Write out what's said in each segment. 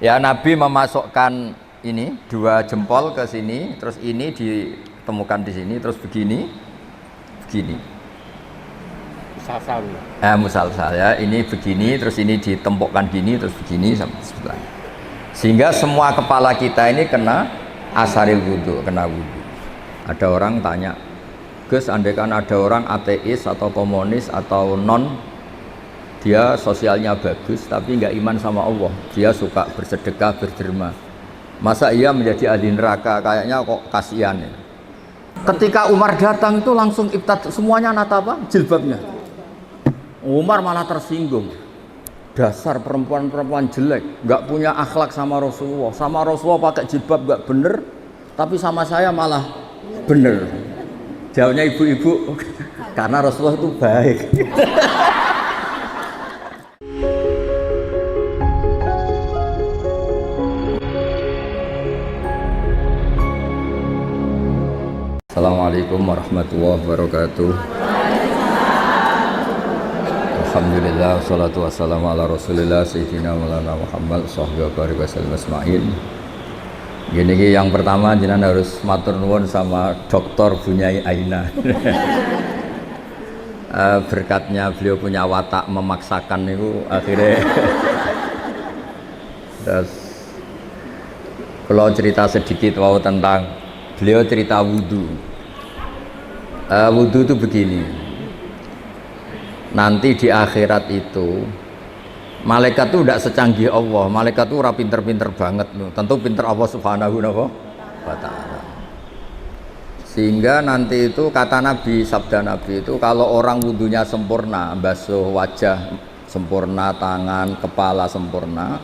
Ya, Nabi memasukkan ini dua jempol ke sini, terus ini ditemukan di sini, terus begini, begini. Musalsal. Musalsal ya, ini begini, terus ini ditempokkan gini, terus begini sampai sebelah. Sehingga semua kepala kita ini kena asaril wudhu, kena wudhu. Ada orang tanya, Gus, andaikan ada orang ateis atau komunis atau non, dia sosialnya bagus tapi nggak iman sama Allah, dia suka bersedekah, berderma, masa ia menjadi ahli neraka? Kayaknya kok kasihan ya. Ketika Umar datang itu langsung ibtad, semuanya nata apa? Jilbabnya. Umar malah tersinggung, dasar perempuan-perempuan jelek, nggak punya akhlak sama Rasulullah pakai jilbab nggak bener, tapi sama saya malah bener. Jawabnya ibu-ibu, karena Rasulullah itu baik. Assalamualaikum warahmatullahi wabarakatuh. Alhamdulillah, wassalatu wassalamu ala rasulillah Sayyidina Maulana Muhammad sahbihi barik wasallam asma'in. Gini yang pertama, jenengan harus matur nuwun sama Dr. Bunyai Aina. Berkatnya beliau punya watak memaksakan itu akhirnya. Terus kalau cerita sedikit tentang beliau cerita wudhu. Wudhu itu begini. Nanti di akhirat itu malaikat itu tidak secanggih Allah. Malaikat itu pinter-pinter banget. Tentu pinter Allah subhanahu wa ta'ala. Sehingga nanti itu kata Nabi, sabda Nabi itu, kalau orang wudhunya sempurna, basuh wajah sempurna, tangan, kepala sempurna,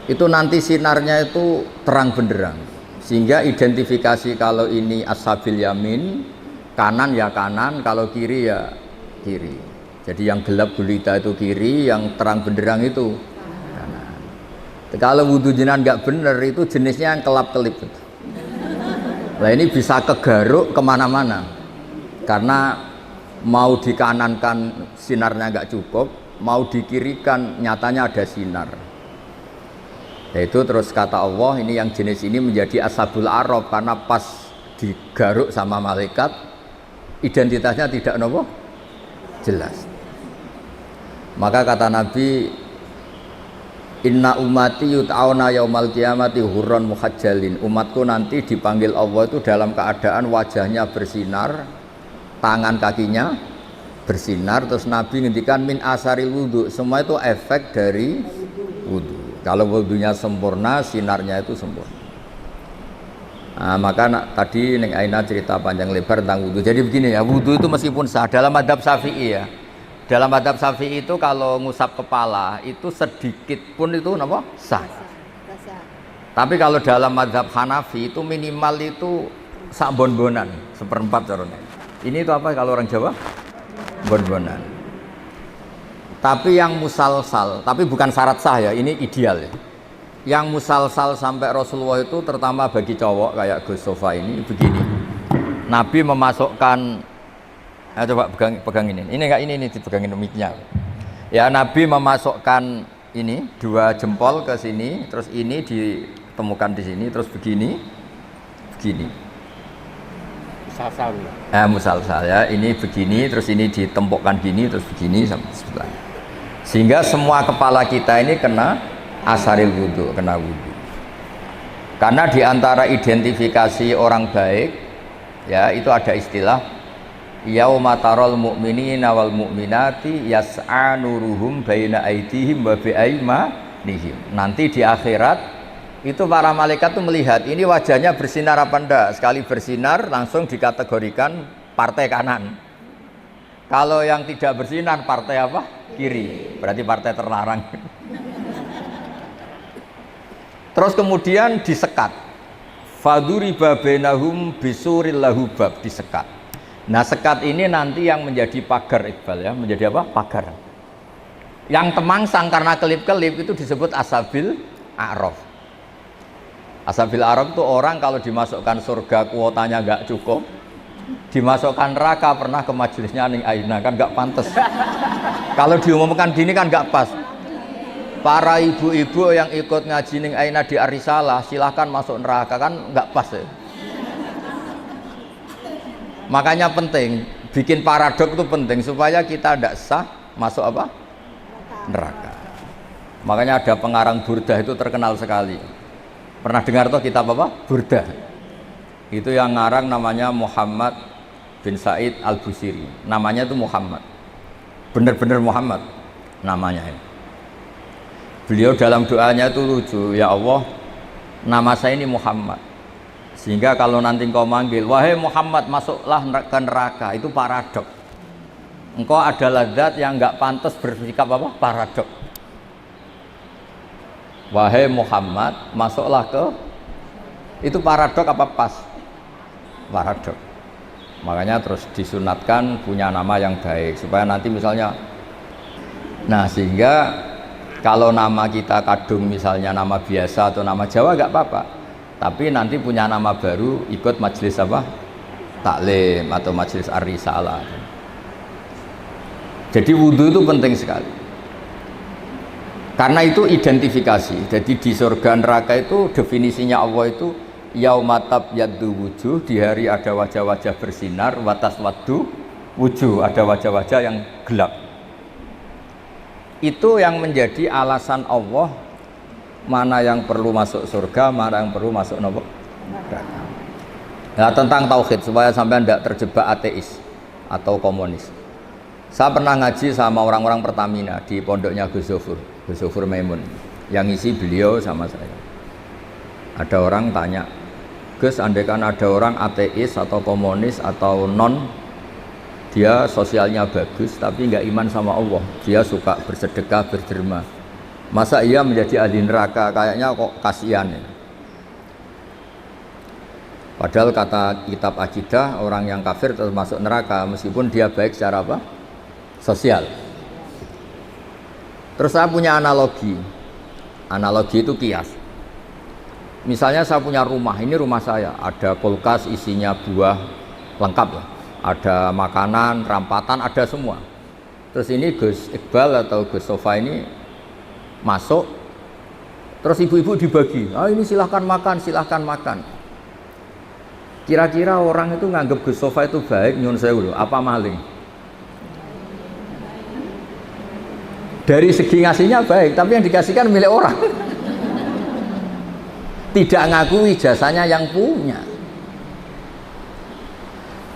itu nanti sinarnya itu terang benderang. Sehingga identifikasi kalau ini ashabil yamin, kanan ya kanan, kalau kiri ya kiri. Jadi yang gelap gulita itu kiri, yang terang benderang itu kanan. Kalau wudhu jenengan nggak bener, itu jenisnya yang kelap-kelip. Nah ini bisa kegaruk kemana-mana, karena mau dikanankan sinarnya nggak cukup, mau dikirikan nyatanya ada sinar. Yaitu terus kata Allah, ini yang jenis ini menjadi ashabul araf, karena pas digaruk sama malaikat identitasnya tidak jelas. Maka kata Nabi, inna ummati yut'auna yaumal qiyamati hurran muhajjalin. Umatku nanti dipanggil Allah itu dalam keadaan wajahnya bersinar, tangan kakinya bersinar. Terus Nabi ngendikan min asaril wudhu, semua itu efek dari wudhu. Kalau wudhunya sempurna, sinarnya itu sempurna. Nah, maka tadi Neng Aina cerita panjang lebar tentang wudhu. Jadi begini ya, wudhu itu meskipun sah dalam madhab Syafi'i ya. Dalam madhab Syafi'i itu kalau ngusap kepala itu sedikit pun itu sah. Tapi kalau dalam madhab Hanafi itu minimal itu sak bon-bonan, seperempat caranya. Ini itu apa kalau orang Jawa? Bon-bonan. Tapi yang musalsal, tapi bukan syarat sah ya, ini ideal ya. Yang musalsal sampai Rasulullah itu terutama bagi cowok kayak Gus Sofa ini begini. Nabi memasukkan, coba pegang ini enggak, ini dipegangin mic-nya. Ya, Nabi memasukkan ini dua jempol ke sini, terus ini ditemukan di sini, terus begini, begini. Musalsal. Musalsal ya, ini begini, terus ini ditempokkan gini, terus begini sampai sebelah. Sehingga semua kepala kita ini kena asaril wudhu, kena wudhu. Karena diantara identifikasi orang baik ya itu ada istilah yauma taral mu'minina wal mu'minati yas'a nuruhum baina aydihim wa bi aymanihim. Nanti di akhirat itu para malaikat tuh melihat ini wajahnya bersinar apa enggak. Sekali bersinar langsung dikategorikan partai kanan. Kalau yang tidak bersinar partai apa? Kiri. Berarti partai terlarang. Terus kemudian disekat. Faduriba bainahum bisuril lahu bab, disekat. Nah, sekat ini nanti yang menjadi pagar, Iqbal ya, menjadi apa? Pagar. Yang temangsang karena kelip-kelip itu disebut ashabil a'raf. Ashabil a'raf itu orang kalau dimasukkan surga kuotanya nggak cukup, dimasukkan neraka pernah ke majelisnya Ning Aina kan nggak pantas. Kalau diumumkan gini kan nggak pas. para ibu-ibu yang ikut ngaji ning Aina di Arisalah silahkan masuk neraka, kan nggak pas ya. Makanya penting bikin paradok itu penting supaya kita tidak sah masuk apa? Neraka. Makanya ada pengarang Burdah itu terkenal sekali. Pernah dengar tuh kitab apa? Burdah. Itu yang ngarang namanya Muhammad bin Said Al-Busiri. Namanya itu Muhammad. Bener-bener Muhammad namanya ini. Beliau dalam doanya itu lucu, ya Allah, nama saya ini Muhammad. Sehingga kalau nanti engkau manggil, wahai Muhammad, masuklah ke neraka, itu paradok. Engkau adalah zat yang enggak pantas bersikap apa? Paradok. Wahai Muhammad, masuklah ke, itu paradok apa pas? Paradok. Makanya terus disunatkan punya nama yang baik supaya nanti misalnya, nah sehingga kalau nama kita kadung misalnya nama biasa atau nama Jawa gak apa-apa, tapi nanti punya nama baru ikut majelis apa? Taklim atau majelis ar-risalah. Jadi wudhu itu penting sekali karena itu identifikasi. Jadi di surga neraka itu definisinya Allah itu yaumatab yaddu wujuh, di hari ada wajah-wajah bersinar, watas waddu wujuh, ada wajah-wajah yang gelap. Itu yang menjadi alasan Allah mana yang perlu masuk surga, mana yang perlu masuk neraka. Nah, tentang tauhid supaya sampai tidak terjebak ateis atau komunis. Saya pernah ngaji sama orang-orang Pertamina di pondoknya Gus Zofur Maimun, yang isi beliau sama saya. Ada orang tanya, Gus, andaikan ada orang ateis atau komunis atau non, dia sosialnya bagus tapi nggak iman sama Allah, dia suka bersedekah, berderma, masa ia menjadi ahli neraka? Kayaknya kok kasihan ya. Padahal kata kitab akidah, orang yang kafir tetap masuk neraka meskipun dia baik secara apa? Sosial. Terus saya punya analogi itu kias. Misalnya saya punya rumah, ini rumah saya, ada kulkas isinya buah lengkap ya, ada makanan, rampatan, ada semua. Terus ini Gus Iqbal atau Gus Sofa ini masuk, terus ibu-ibu dibagi, ini silahkan makan, silahkan makan. Kira-kira orang itu nganggap Gus Sofa itu baik, nyun sewu, apa maling? Dari segi ngasihnya baik, tapi yang dikasihkan milik orang. Tidak ngakui jasanya yang punya.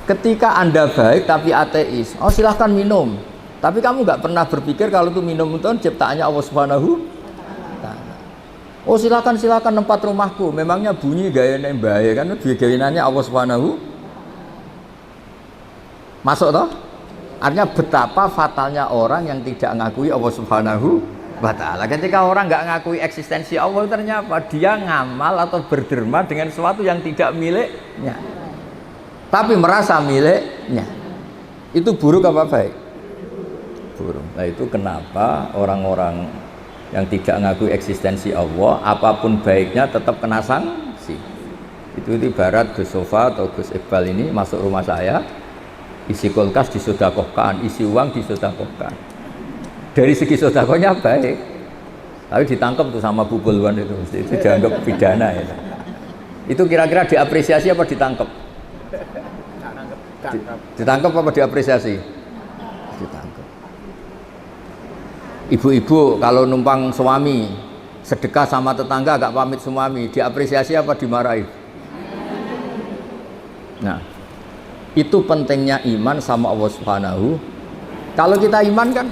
Ketika Anda baik tapi ateis, silahkan minum, tapi kamu nggak pernah berpikir kalau itu minum itu ciptaannya Allah Subhanahu wa Ta'ala. Silahkan tempat rumahku, memangnya bunyi gayanya bahaya kan, gayanya Allah Subhanahu. Masuk toh? Artinya betapa fatalnya orang yang tidak ngakui Allah Subhanahu wa Ta'ala. Ketika orang nggak ngakui eksistensi Allah, ternyata dia ngamal atau berderma dengan sesuatu yang tidak miliknya, tapi merasa miliknya. Itu buruk apa baik? Buruk. Nah itu kenapa orang-orang yang tidak ngakui eksistensi Allah, apapun baiknya tetap kena sanksi. Itu ibarat Gus Sofa atau Gus Iqbal ini masuk rumah saya, isi kulkas disodakohkan, isi uang disodakohkan. Dari segi sodakohnya baik, tapi ditangkap tuh sama Bu Bulwan itu dianggap pidana ya. Itu kira-kira diapresiasi apa ditangkap? Ditangkap apa diapresiasi? Ditangkap. Ibu-ibu kalau numpang suami sedekah sama tetangga agak pamit suami, diapresiasi apa dimarahi? Nah, itu pentingnya iman sama Allah Subhanahu. Kalau kita iman kan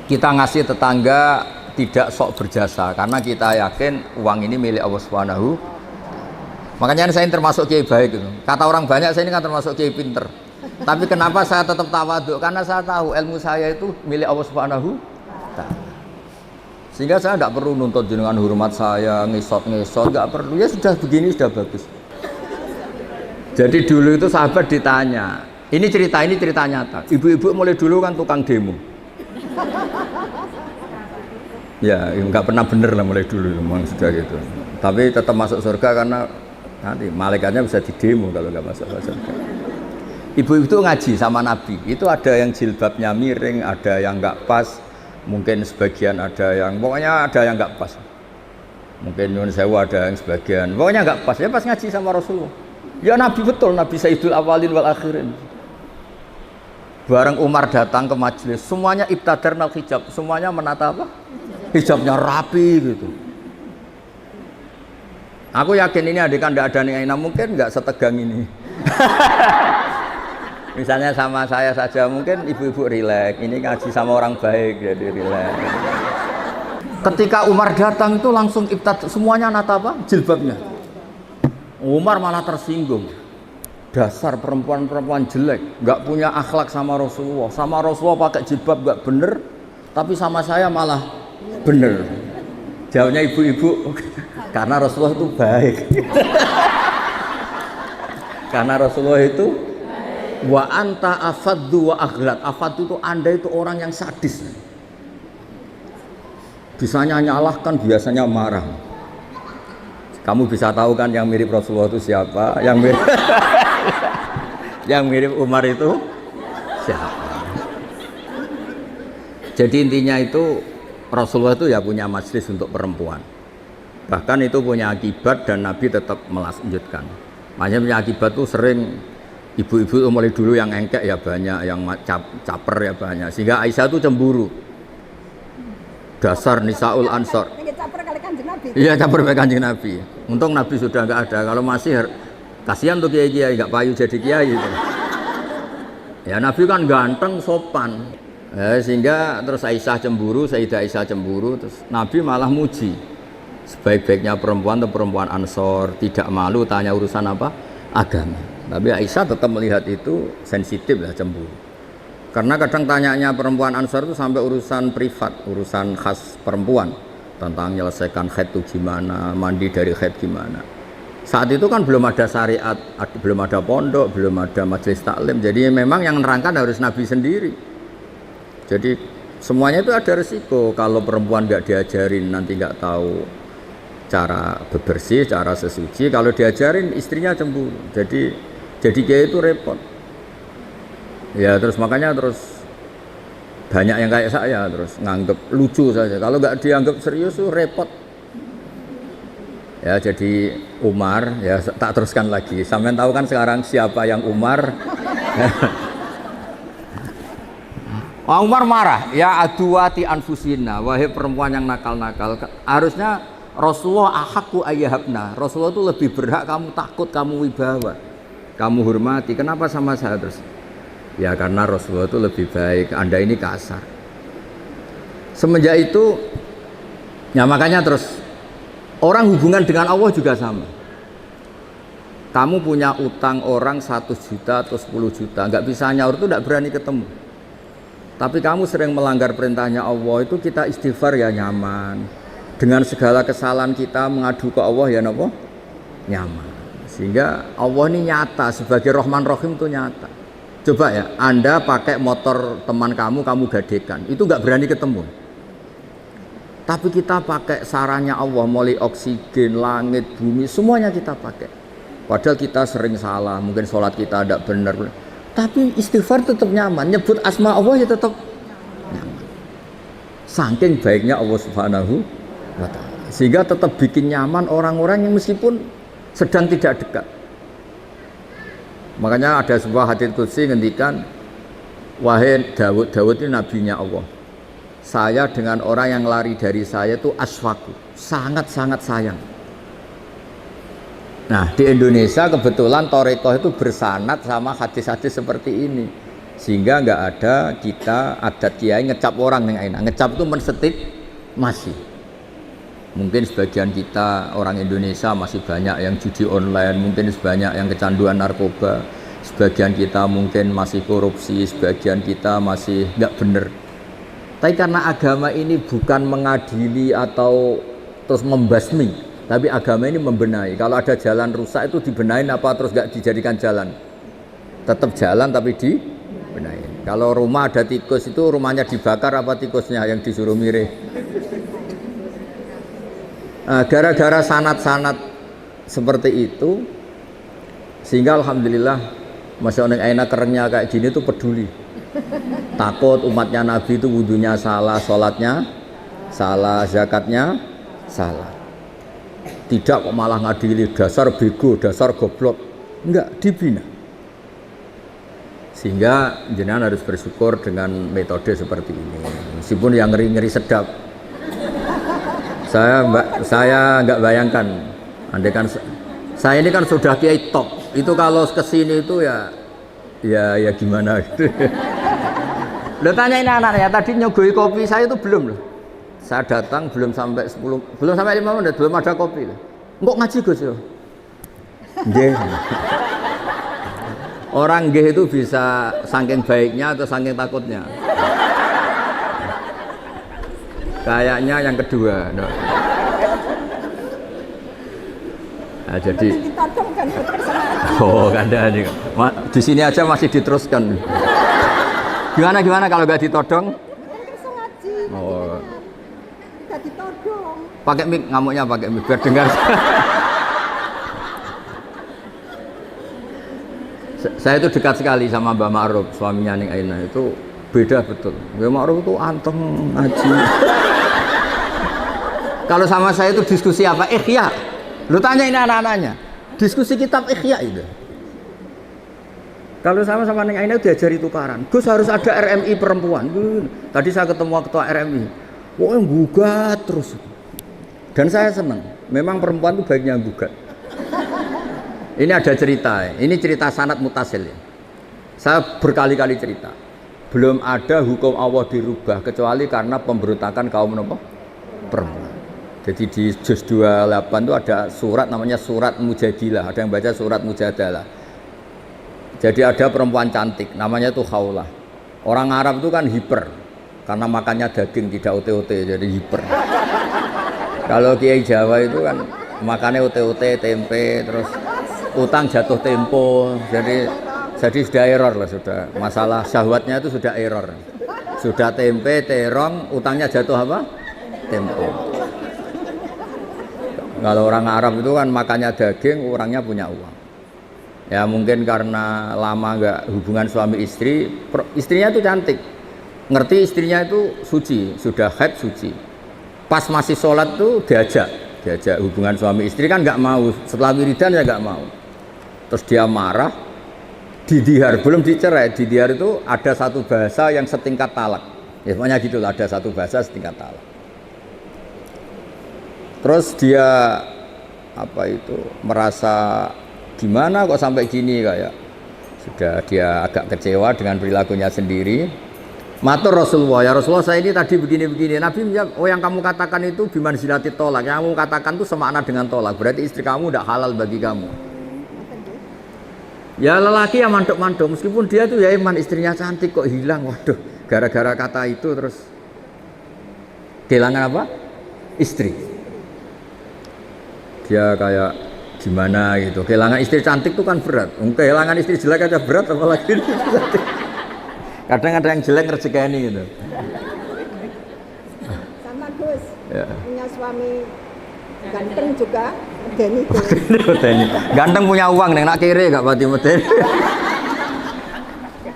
kita ngasih tetangga tidak sok berjasa karena kita yakin uang ini milik Allah Subhanahu. Makanya saya termasuk kiai baik gitu. Kata orang banyak saya ini kan termasuk kiai pinter. Tapi kenapa saya tetap tawaduk? Karena saya tahu ilmu saya itu milik Allah Subhanahu. Sehingga saya tidak perlu nuntut jenengan hormat saya, ngesot, nggak perlu. Ya sudah begini sudah bagus. Jadi dulu itu sahabat ditanya, ini cerita nyata. Ibu-ibu mulai dulu kan tukang demo. Ya nggak pernah bener lah mulai dulu, memang sudah gitu. Tapi tetap masuk surga karena nanti malaikatnya bisa didemo kalau nggak masuk surga. Ibu itu ngaji sama Nabi, itu ada yang jilbabnya miring, ada yang nggak pas, Mungkin sebagian ada yang, pokoknya ada yang nggak pas. Mungkin nyuwun sewu ada yang sebagian, pokoknya nggak pas. Ya pas ngaji sama Rasulullah. Ya Nabi betul, Nabi Sayyidul Awalin wal Akhirin. Bareng Umar datang ke majelis, semuanya ibtadarnal hijab, semuanya menata apa? Hijabnya rapi gitu. Aku yakin ini adekan tidak ada nih, mungkin nggak setegang ini. Misalnya sama saya saja, mungkin ibu-ibu rileks. Ini ngaji sama orang baik, jadi rileks. Ketika Umar datang itu langsung semuanya nata apa? Jilbabnya. Umar malah tersinggung. Dasar perempuan-perempuan jelek, nggak punya akhlak sama Rasulullah. Sama Rasulullah pakai jilbab nggak bener, tapi sama saya malah bener. Jawabnya ibu-ibu, karena Rasulullah itu baik. Karena Rasulullah itu wa anta afaddu wa aghlad. Afaddu itu Anda itu orang yang sadis. Bisanya nyalahkan, biasanya marah. Kamu bisa tahu kan yang mirip Rasulullah itu siapa? Yang mirip Umar itu siapa? Jadi intinya itu Rasulullah itu ya punya majelis untuk perempuan. Bahkan itu punya akibat dan Nabi tetap melanjutkan. Makanya punya akibat tuh sering ibu-ibu mulai dulu yang engkek ya banyak, yang caper ya banyak. Sehingga Aisyah tuh cemburu. Dasar Nisaul Ansor. Iya, caper kali Kanjeng Nabi. Untung Nabi sudah nggak ada. Kalau masih kasihan tuh kiai-kiai nggak payu jadi kiai gitu. Ya Nabi kan ganteng, sopan. Sehingga terus Aisyah cemburu, Sayyidah Aisyah cemburu, terus Nabi malah muji. Sebaik-baiknya perempuan atau perempuan Ansor, tidak malu tanya urusan apa? Agama. Tapi Aisyah tetap melihat itu sensitif lah, cemburu. Karena kadang tanyanya perempuan Ansor itu sampai urusan privat, urusan khas perempuan, tentang menyelesaikan haid itu gimana, mandi dari haid gimana. Saat itu kan belum ada syariat, belum ada pondok, belum ada majelis taklim. Jadi memang yang menerangkan harus Nabi sendiri. Jadi semuanya itu ada resiko. Kalau perempuan nggak diajarin nanti nggak tahu cara bebersih, cara sesuci. Kalau diajarin istrinya cemburu. Jadi kayak itu repot. Ya terus makanya terus banyak yang kayak saya terus nganggep lucu saja. Kalau nggak dianggap serius tuh repot. Ya jadi Umar ya tak teruskan lagi. Sampean tahu kan sekarang siapa yang Umar? Umar marah. Ya aduwati anfusina, wahai perempuan yang nakal-nakal. Harusnya Rasulullah ahakku ayyahabna. Rasulullah itu lebih berhak kamu takut, kamu wibawa, kamu hormati. Kenapa sama saya terus? Ya karena Rasulullah itu lebih baik, Anda ini kasar. Semenjak itu, ya makanya terus orang hubungan dengan Allah juga sama. Kamu punya utang orang 1 juta atau 10 juta, nggak bisa nyaur itu nggak berani ketemu. Tapi kamu sering melanggar perintahnya Allah, itu kita istighfar ya nyaman. Dengan segala kesalahan kita mengadu ke Allah ya nopo nyaman. Sehingga Allah ini nyata sebagai Rahman Rahim itu nyata. Coba ya, Anda pakai motor teman kamu gadekan, itu nggak berani ketemu. Tapi kita pakai sarannya Allah, mulai oksigen, langit, bumi, semuanya kita pakai. Padahal kita sering salah, mungkin sholat kita tidak benar. Tapi istighfar tetap nyaman, nyebut asma Allah ya tetap nyaman. Saking baiknya Allah Subhanahu wa Ta'ala. Sehingga tetap bikin nyaman orang-orang yang meskipun sedang tidak dekat. Makanya ada sebuah hadits qudsi ngendikan, wahai Daud ini nabinya Allah. Saya dengan orang yang lari dari saya itu aswaku, sangat-sangat sayang. Nah di Indonesia kebetulan Thorikoh itu bersanad sama hadis-hadis seperti ini. Sehingga nggak ada kita adat kiai ngecap orang yang enak. Ngecap itu mensetik masih. Mungkin sebagian kita orang Indonesia masih banyak yang judi online, mungkin sebanyak yang kecanduan narkoba, sebagian kita mungkin masih korupsi, sebagian kita masih nggak bener. Tapi karena agama ini bukan mengadili atau terus membasmi, tapi agama ini membenahi. Kalau ada jalan rusak itu dibenahin apa terus nggak dijadikan jalan? Tetap jalan tapi dibenahin. Kalau rumah ada tikus itu rumahnya dibakar apa tikusnya yang disuruh mirip? Gara-gara sanat-sanat seperti itu, sehingga alhamdulillah masya Allah enak kerennya kayak gini tuh peduli. takut umatnya Nabi itu wudunya salah, sholatnya salah, zakatnya salah. Tidak kok malah ngadili dasar bego, dasar goblok. Enggak, dibina. Sehingga jenengan harus bersyukur dengan metode seperti ini. Meskipun yang ngeri-ngeri sedap. Saya enggak bayangkan. Andai kan saya ini kan sudah kiai top. Itu kalau kesini itu ya gimana gitu. Lo tanya ini anaknya, tadi nyogoi kopi saya itu belum loh. Saya datang belum sampai 5 menit, belum ada kopi loh. Kok ngaji Gus yo? Nggih. Orang nggih itu bisa saking baiknya atau saking takutnya. Kayaknya yang kedua. No. Nah, jadi oh kandani. Di sini aja masih diteruskan. Gimana kalau nggak ditodong? Oh. Nggak ditodong. Pakai mic, ngamuknya pakai mic biar dengar. Saya itu dekat sekali sama Mbak Ma'ruf, suaminya Ning Aina itu beda betul. Mbak Ma'ruf itu anteng ngaji. Kalau sama saya itu diskusi apa? Ikhya. Lu tanya ini anak-anaknya. Diskusi kitab Ikhya itu. Kalau sama Ning Aina diajari tukaran. Gus harus ada RMI perempuan. Tadi saya ketemu ketua RMI. Wah, yang gugat terus. Dan saya senang. Memang perempuan itu baiknya gugat. Ini ada cerita. Ini cerita sanad mutasil ya. Saya berkali-kali cerita. Belum ada hukum Allah dirubah kecuali karena pemberontakan kaum perempuan. Jadi di juz 28 itu ada surat namanya surat Mujadilah. Ada yang baca surat Mujadalah. Jadi ada perempuan cantik, namanya itu Khawlah. Orang Arab itu kan hiper, karena makannya daging tidak ote-ote, jadi hiper. Kalau Kiai Jawa itu kan makannya ote-ote, tempe, terus utang jatuh tempo, jadi sudah error lah sudah. Masalah syahwatnya itu sudah error. Sudah tempe, terong, utangnya jatuh apa? Tempo. Kalau orang Arab itu kan makannya daging, orangnya punya uang. Ya mungkin karena lama nggak hubungan suami istri, istrinya itu cantik, ngerti istrinya itu suci, sudah haid suci. Pas masih sholat tuh diajak hubungan suami istri kan nggak mau, setelah wiridan ya nggak mau. Terus dia marah, didihar, belum dicerai, didihar itu ada satu bahasa yang setingkat talak. Ya pokoknya gitu lah, ada satu bahasa setingkat talak. Terus dia merasa gimana kok sampai gini, kayak sudah dia agak kecewa dengan perilakunya sendiri. Matur Rasulullah, ya Rasulullah saya ini tadi begini-begini. Nabi menjawab, oh yang kamu katakan itu bimanzilati tolak, yang kamu katakan itu semakna dengan tolak, berarti istri kamu tidak halal bagi kamu. Ya lelaki yang mantuk-mantuk, meskipun dia tuh ya iman, istrinya cantik kok hilang, waduh, gara-gara kata itu terus kehilangan apa? Istri. Dia kayak gimana gitu, kehilangan istri cantik itu kan berat. Kehilangan istri jelek aja berat, apalagi kadang ada yang jelek rezekani gitu. Sama Gus, ya. Punya suami ganteng juga medeni ganteng punya uang nih, nak kere gak pati medeni.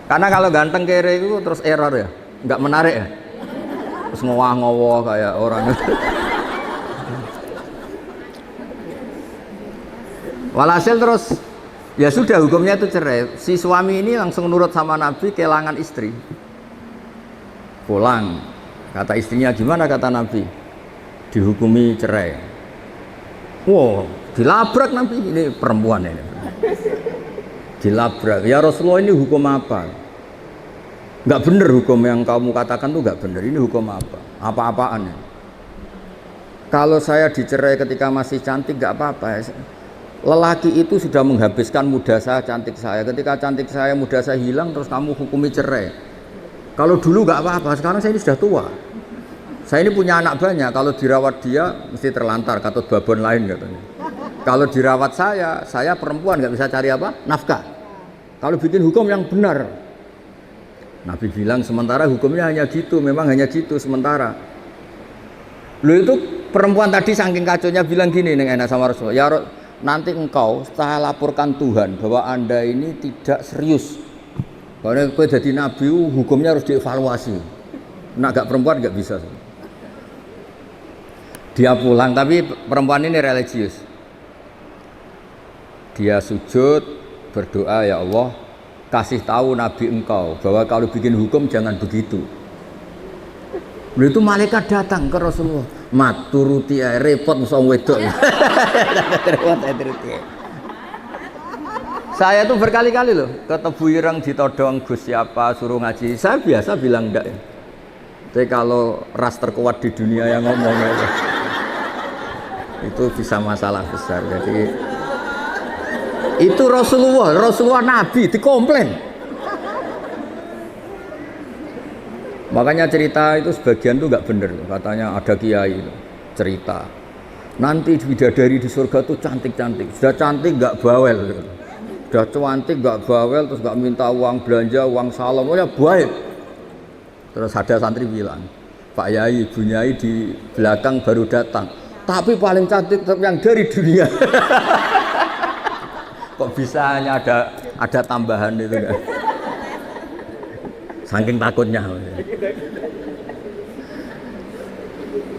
Karena kalau ganteng kere itu terus error ya, nggak menarik ya, terus ngowah-ngowah kayak orang. Walhasil terus ya sudah hukumnya itu cerai. Si suami ini langsung nurut sama Nabi, kehilangan istri. Pulang. Kata istrinya gimana kata Nabi? Dihukumi cerai. Wow, dilabrak Nabi, ini perempuan ini. Dilabrak. Ya Rasulullah ini hukum apa? Enggak benar hukum yang kamu katakan tuh enggak benar. Ini hukum apa? Apa-apaan ya? Kalau saya dicerai ketika masih cantik enggak apa-apa. Lelaki itu sudah menghabiskan muda saya, cantik saya. Ketika cantik saya, muda saya hilang, terus kamu hukumi cerai. Kalau dulu nggak apa-apa, sekarang saya ini sudah tua. Saya ini punya anak banyak. Kalau dirawat dia, mesti terlantar, katut babon lain katanya. Kalau dirawat saya perempuan nggak bisa cari apa? Nafkah. Kalau bikin hukum yang benar, Nabi bilang sementara hukumnya hanya gitu, memang hanya gitu sementara. Lu itu perempuan tadi saking kacaunya bilang gini nih enak sama Rasulullah. Ya nanti engkau saya laporkan Tuhan bahwa Anda ini tidak serius Kalau kowe jadi nabi hukumnya harus dievaluasi. Nak gak perempuan gak bisa. Dia pulang, tapi perempuan ini religius. Dia sujud berdoa, ya Allah, kasih tahu Nabi engkau bahwa kalau bikin hukum jangan begitu. Lalu itu malaikat datang ke Rasulullah. Mat turuti repot musuh wedok. Repot turuti. Saya tuh berkali-kali loh ketemu ireng ditodong Gus siapa suruh ngaji. Saya biasa bilang enggak ya. Tapi kalau ras terkuat di dunia yang ngomongnya itu bisa masalah besar. Jadi itu Rasulullah Nabi dikomplain. Makanya cerita itu sebagian tuh nggak bener. Katanya ada kiai itu cerita. Nanti bidadari di surga tuh cantik-cantik. Sudah cantik nggak bawel. Sudah cantik nggak bawel terus nggak minta uang belanja, uang salam, pokoknya baik. Terus ada santri bilang, Pak Yai, Ibu Nyai di belakang baru datang. Tapi paling cantik tetap yang dari dunia. Kok bisa hanya ada tambahan itu kan? Saking takutnya.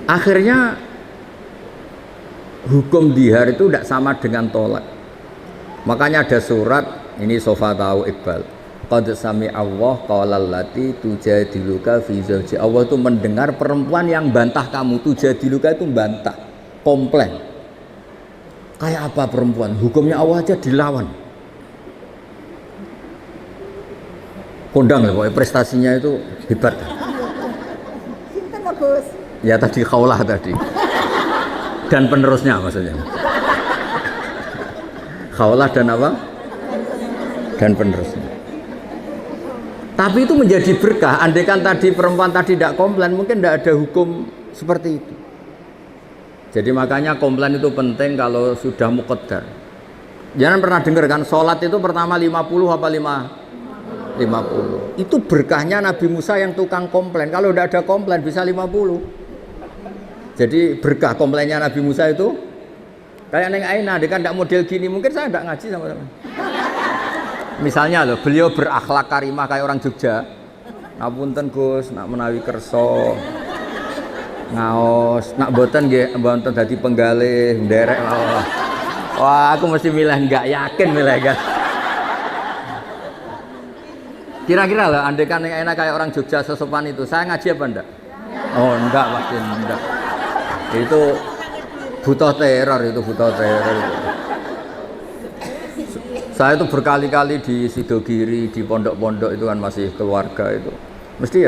Akhirnya hukum dihar itu tidak sama dengan tolak. Makanya ada surat ini Sofa tahu Iqbal. Qad sami Allah qaulal lati tujadiluka fi zawji. Allah itu mendengar perempuan yang bantah kamu. Tujadiluka itu bantah, komplain. Kayak apa perempuan? Hukumnya Allah aja dilawan. Kondang lah pokoknya prestasinya itu hebat. Sinten Gus? Ya tadi Khaulah tadi. Dan penerusnya maksudnya. Khaulah dan apa? Dan penerusnya. Tapi itu menjadi berkah. Andaikan tadi perempuan tadi tidak komplain, mungkin tidak ada hukum seperti itu. Jadi makanya komplain itu penting kalau sudah muqaddar. Jangan pernah dengar kan sholat itu pertama 50 apa 50. Itu berkahnya Nabi Musa yang tukang komplain. Kalau tidak ada komplain bisa 50. Jadi berkah komplainnya Nabi Musa itu kayak Neng Aina, dia kan tidak model gini, mungkin saya tidak ngaji sama-sama. Misalnya loh, beliau berakhlak karimah kayak orang Jogja. Ngapunten Gus, nak menawi kerso, ngaos, nak boten nggih, mboten dadi penggalih, nderek mawon. Wah, aku mesti milih enggak, yakin milih enggak. Kira-kira loh, andai kan yang enak kayak orang Jogja sesopan itu, saya ngaji apa enggak? Oh enggak, pasti enggak. Itu butuh teror itu. Saya itu berkali-kali di Sidogiri, di pondok-pondok itu kan masih keluarga itu. Mesti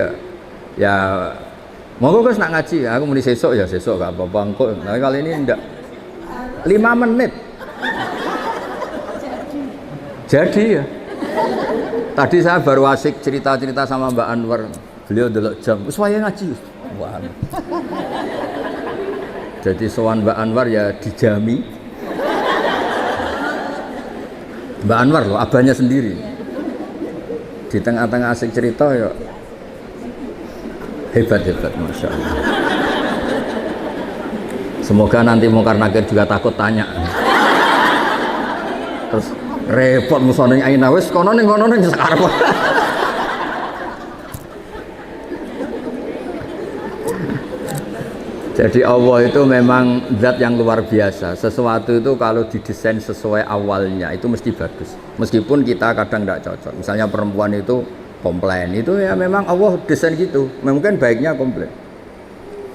ya monggo Gus nak ngaji, aku muni sesuk ya sesuk gak apa-apa engko. Nah kali ini enggak. 5 menit. Jadi ya. Tadi saya baru asik cerita-cerita sama Mbak Anwar. Beliau delok jam, wis wayahe ngaji. Wah. Jadi sowan Mbak Anwar ya dijami. Mbak Anwar loh, abahnya sendiri. Di tengah-tengah asik cerita ya hebat, Masya Allah. Semoga nanti Munkar Nakir juga takut tanya. Terus repot musoning Aina wis kono ning sekarang. Jadi Allah itu memang zat yang luar biasa. Sesuatu itu kalau didesain sesuai awalnya itu mesti bagus. Meskipun kita kadang tidak cocok. Misalnya perempuan itu komplain, itu ya memang Allah desain gitu. Mungkin baiknya komplain.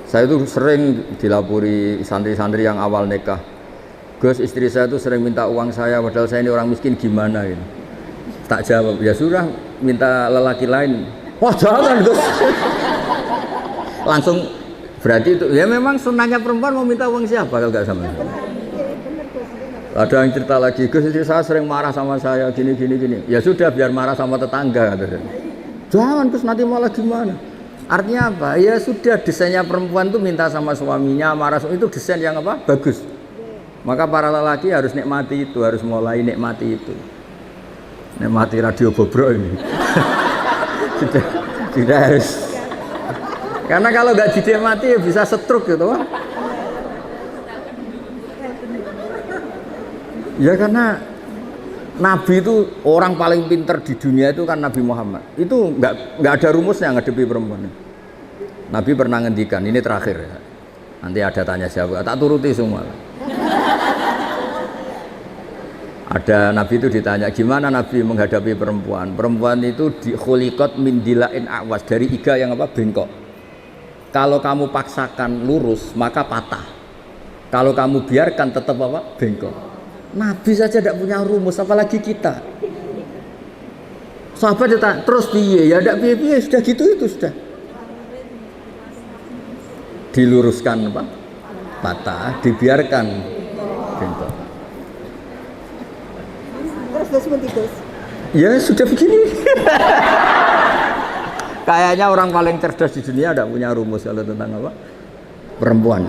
Saya itu sering dilapori santri-santri yang awal nikah. Gus, istri saya itu sering minta uang saya, padahal saya ini orang miskin, gimana ini? Tak jawab, ya sudah minta lelaki lain. Wah jangan Gus. Langsung berarti itu ya memang sunnahnya perempuan mau minta uang siapa kalau nggak sama. Ada yang cerita lagi, Gus istri saya sering marah sama saya gini. Ya sudah biar marah sama tetangga. Jangan Gus nanti malah gimana? Artinya apa? Ya sudah desainnya perempuan tuh minta sama suaminya marah itu desain yang apa? Bagus. Maka para lelaki harus nikmati itu, harus mulai nikmati itu. Nikmati radio bobrok ini. Sudah harus. Karena kalau nggak dinikmati ya bisa stroke gitu. Ya karena Nabi itu orang paling pinter di dunia itu kan Nabi Muhammad. Itu nggak ada rumusnya ngadepi perempuan. Nabi pernah ngendikan, ini terakhir ya. Nanti ada tanya jawab, tak turuti semua. Ada Nabi itu ditanya, gimana Nabi menghadapi perempuan? Perempuan itu khuliqat min dilain awas, dari iga yang apa? Bengkok. Kalau kamu paksakan lurus, maka patah. Kalau kamu biarkan tetap apa? Bengkok. Nabi saja tidak punya rumus, apalagi kita. Sahabat ditanya, terus piye? Ya tidak piye-piye, sudah gitu itu sudah. Diluruskan apa? Patah, dibiarkan bengkok. Terus seperti Gus. Ya sudah begini. Kayaknya orang paling cerdas di dunia tidak punya rumus kalau tentang apa? Perempuan.